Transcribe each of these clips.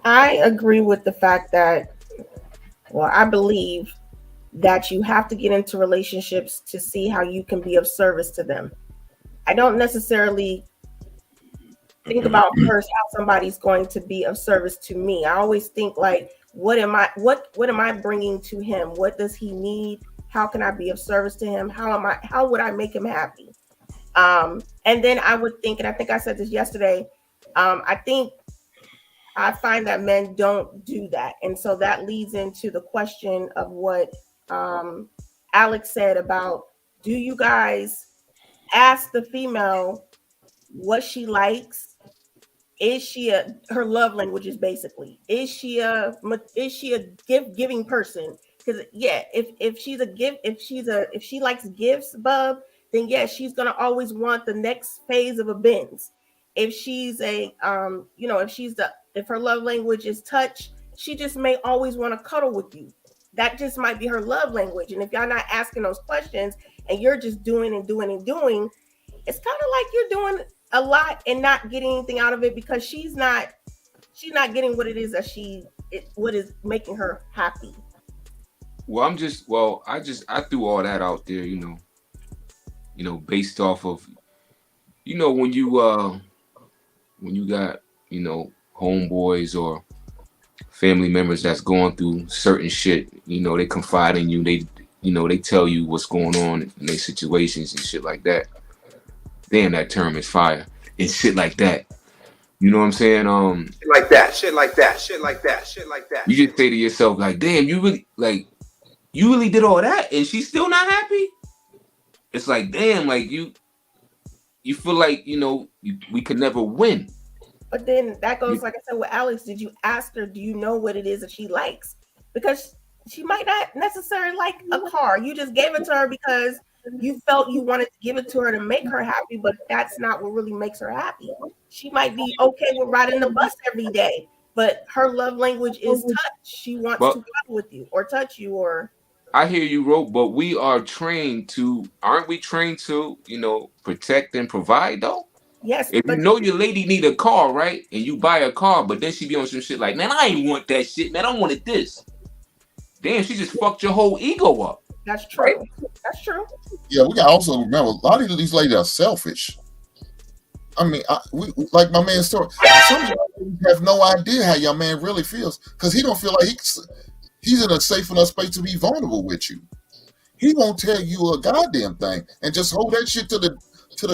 I agree with the fact that, well, I believe that you have to get into relationships to see how you can be of service to them. I don't necessarily think about first how somebody's going to be of service to me. I always think like, what am I bringing to him? What does he need? How can I be of service to him? How would I make him happy? And then I would think, and I think I said this yesterday, I think I find that men don't do that. And so that leads into the question of what um, Alex said about, do you guys ask the female what she likes? Is she her love language is basically, is she a gift giving person? Because yeah, if she's a gift, if she likes gifts, bub, then yeah, she's gonna always want the next phase of a Benz. If she's a if her love language is touch, she just may always want to cuddle with you. That just might be her love language. And if y'all not asking those questions and you're just doing and doing and doing, it's kind of like you're doing a lot and not getting anything out of it, because she's not getting what it is that what is making her happy. Well, I threw all that out there, based off of, when you got, homeboys or family members that's going through certain shit, they confide in you, they tell you what's going on in their situations and shit like that. Damn, that term is fire. And shit like that. You know what I'm saying? Shit like that, shit like that, shit like that, shit like that. You just say to yourself, like, damn, you really did all that and she's still not happy? It's like, damn, like you feel like, we could never win. But then that goes, like I said with Alex, did you ask her, do you know what it is that she likes? Because she might not necessarily like a car. You just gave it to her because you felt you wanted to give it to her to make her happy, but that's not what really makes her happy. She might be okay with riding the bus every day, but her love language is touch. She wants to cuddle with you or touch you. Or I hear you, Ro, but we are trained to, aren't we trained to, protect and provide though? Yes. If you know your lady need a car, right, and you buy a car, but then she be on some shit like, man, I ain't want that shit, man, I wanted this. Damn, she just fucked your whole ego up. That's true. Right? That's true. Yeah, we got to also remember, a lot of these ladies are selfish. I mean, like my man's story. Some of you have no idea how your man really feels, because he don't feel like he's in a safe enough space to be vulnerable with you. He won't tell you a goddamn thing and just hold that shit to the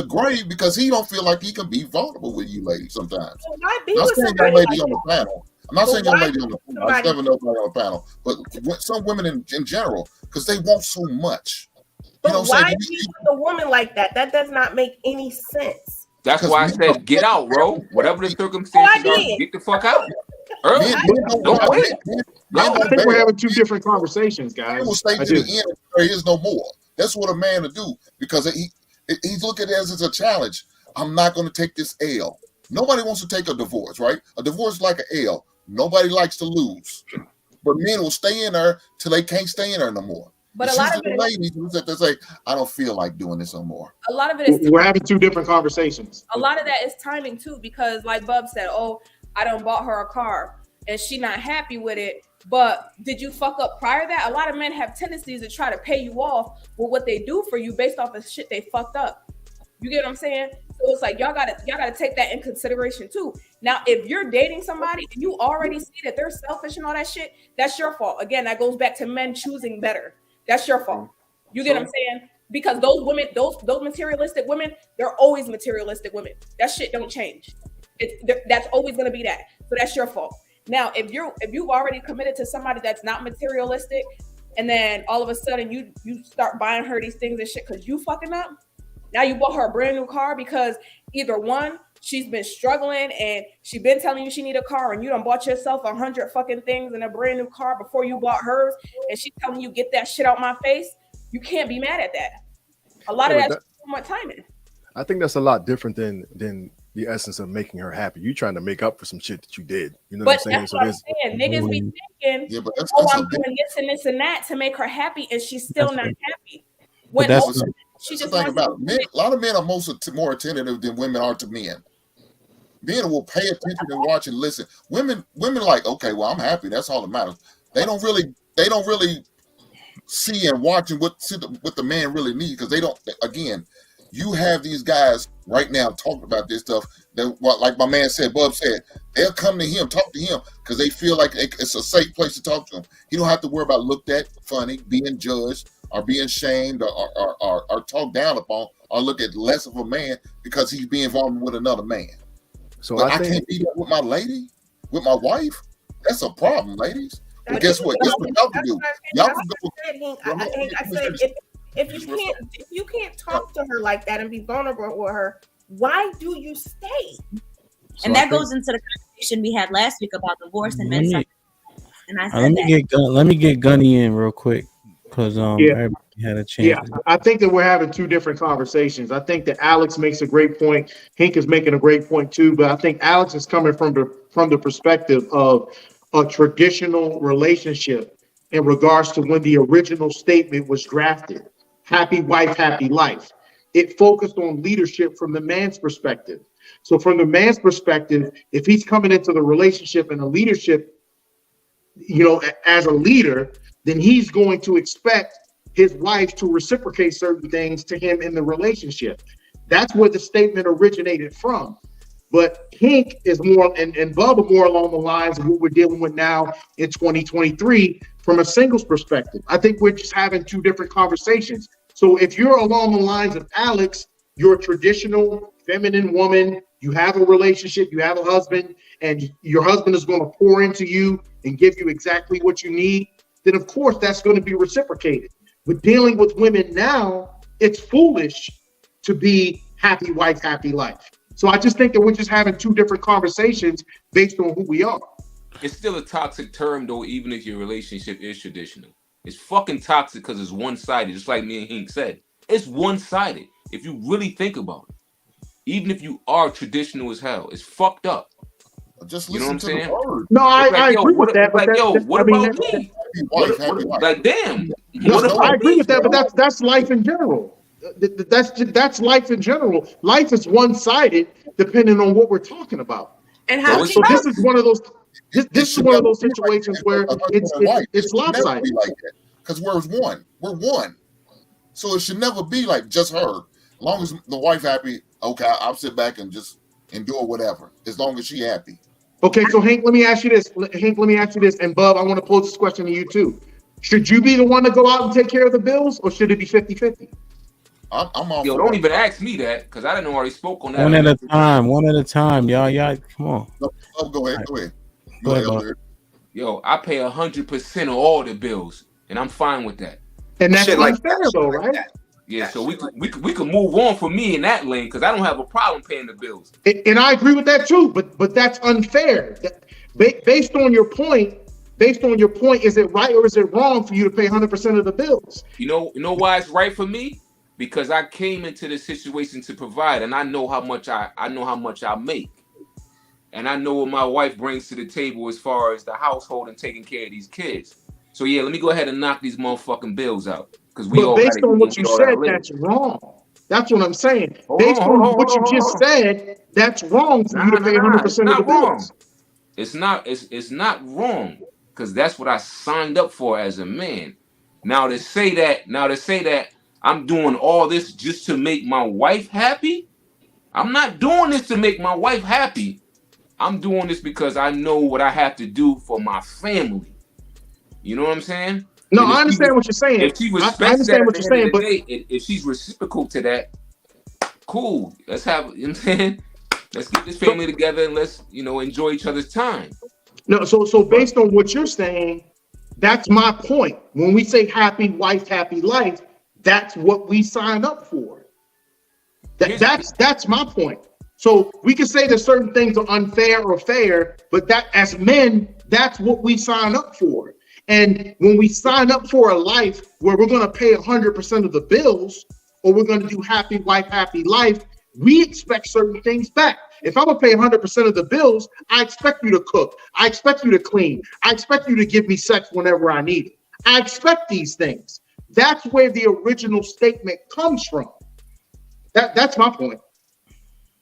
grave because he don't feel like he can be vulnerable with you ladies sometimes. I'm not saying young lady on the panel. I'm not saying young lady on the panel. I never know nobody on the panel. But some women in general, because they want so much. But why be with a woman like that? That does not make any sense. That's why I said get out, bro. Whatever the circumstances are, get the fuck out. Early. Don't wait. I think we're having two different conversations, guys. He will stay to the end. There is no more. That's what a man will do, because he's looking at it as a challenge. I'm not going to take this L. Nobody wants to take a divorce, right? A divorce is like an L. Nobody likes to lose. But men will stay in there till they can't stay in there no more. But a lot of the ladies who sit there say, I don't feel like doing this no more. A lot of it is we're having two different conversations. A lot of that is timing too, because like Bub said, oh, I done bought her a car and she not happy with it. But did you fuck up prior to that? A lot of men have tendencies to try to pay you off with what they do for you based off of shit they fucked up. You get what I'm saying? So it's like y'all gotta take that in consideration too. Now, if you're dating somebody and you already see that they're selfish and all that shit, that's your fault. Again, that goes back to men choosing better. That's your fault. You get what I'm saying? Because those women, those materialistic women, they're always materialistic women. That shit don't change. That's always gonna be that. So that's your fault. Now, if you've already committed to somebody that's not materialistic, and then all of a sudden you start buying her these things and shit because you fucking up. Now you bought her a brand new car because either one, she's been struggling and she been telling you she need a car, and you done bought yourself 100 fucking things in a brand new car before you bought hers, and she's telling you get that shit out my face. You can't be mad at that. A lot of that's so much timing. I think that's a lot different than the essence of making her happy. You trying to make up for some shit that you did. You know what I'm saying? That's what I'm saying. Niggas be thinking, I'm doing this and this and that to make her happy, and she's still not happy. When she just think about it. Men, a lot of men are more attentive than women are to men. Men will pay attention and watch and listen. Women like, okay, well, I'm happy. That's all that matters. They don't really see and watch and what the man really needs, because they don't. Again, you have these guys right now talking about this stuff. That, like my man said, Bub said, they'll come to him, talk to him, because they feel like it's a safe place to talk to him. He don't have to worry about looked at funny, being judged, or being shamed, or talked down upon, or look at less of a man because he's being involved with another man. So but I can't be that with my lady, with my wife. That's a problem, ladies. But guess what? Guess what y'all can do? Y'all can go. I said, if you can't talk to her like that and be vulnerable with her, why do you stay? And that goes into the conversation we had last week about divorce and men. And I said let me get Gunny in real quick, because everybody had a chance. Yeah, I think that we're having two different conversations. I think that Alex makes a great point. Hank is making a great point too, but I think Alex is coming from the perspective of a traditional relationship in regards to when the original statement was drafted. Happy wife, happy life. It focused on leadership from the man's perspective. So from the man's perspective, if he's coming into the relationship and a leadership, as a leader, then he's going to expect his wife to reciprocate certain things to him in the relationship. That's where the statement originated from. But Hank is more, and Bubba more along the lines of what we're dealing with now in 2023 from a singles perspective. I think we're just having two different conversations. So if you're along the lines of Alex, you're a traditional feminine woman, you have a relationship, you have a husband, and your husband is going to pour into you and give you exactly what you need, then of course that's going to be reciprocated. But dealing with women now, it's foolish to be happy wife, happy life. So I just think that we're just having two different conversations based on who we are. It's still a toxic term, though, even if your relationship is traditional. It's fucking toxic because it's one-sided, just like me and Hank said. It's one-sided, if you really think about it. Even if you are traditional as hell, it's fucked up. Just you know what I'm saying? No, I agree with that. Like, what about me? Like, damn. No, I agree with that, but that's life in general. That's life in general. Life is one-sided depending on what we're talking about. And how so this is one of those. This is one of those situations where it's lopsided. Because we're one. So it should never be like just her. As long as the wife happy, okay, I'll sit back and just endure whatever. As long as she happy. Okay, so Hank, let me ask you this. And Bub, I want to pose this question to you too. Should you be the one to go out and take care of the bills, or should it be 50-50? I'm all. Yo, don't even ask me that, because I didn't already spoke on that. One at a time, y'all. Come on. No, go ahead. Go ahead. Yo, I pay 100% of all the bills, and I'm fine with that. And that's unfair, though, right? Yeah, so we could move on from me in that lane, because I don't have a problem paying the bills. And I agree with that too, but that's unfair. Based on your point, is it right or is it wrong for you to pay 100% of the bills? You know why it's right for me? Because I came into this situation to provide, and I know how much I make, and I know what my wife brings to the table as far as the household and taking care of these kids. So yeah, let me go ahead and knock these motherfucking bills out, because based on what you said, that's wrong. That's what I'm saying. Based on what you just said, that's wrong for you to pay 100% of the bills. It's not wrong, because that's what I signed up for as a man. Now to say that I'm doing all this just to make my wife happy, I'm not doing this to make my wife happy. I'm doing this because I know what I have to do for my family. You know what I'm saying? No, I understand what you're saying. If she respects I understand what you're saying, but if she's reciprocal to that, cool. Let's have, you know what I'm saying? Let's get this family together and let's, enjoy each other's time. No, so based on what you're saying, that's my point. When we say happy wife, happy life, that's what we sign up for. That's my point. So we can say that certain things are unfair or fair, but that as men, that's what we sign up for. And when we sign up for a life where we're going to pay 100% of the bills, or we're going to do happy wife, happy life, we expect certain things back. If I'm going to pay 100% of the bills, I expect you to cook. I expect you to clean. I expect you to give me sex whenever I need it. I expect these things. That's where the original statement comes from. That's my point.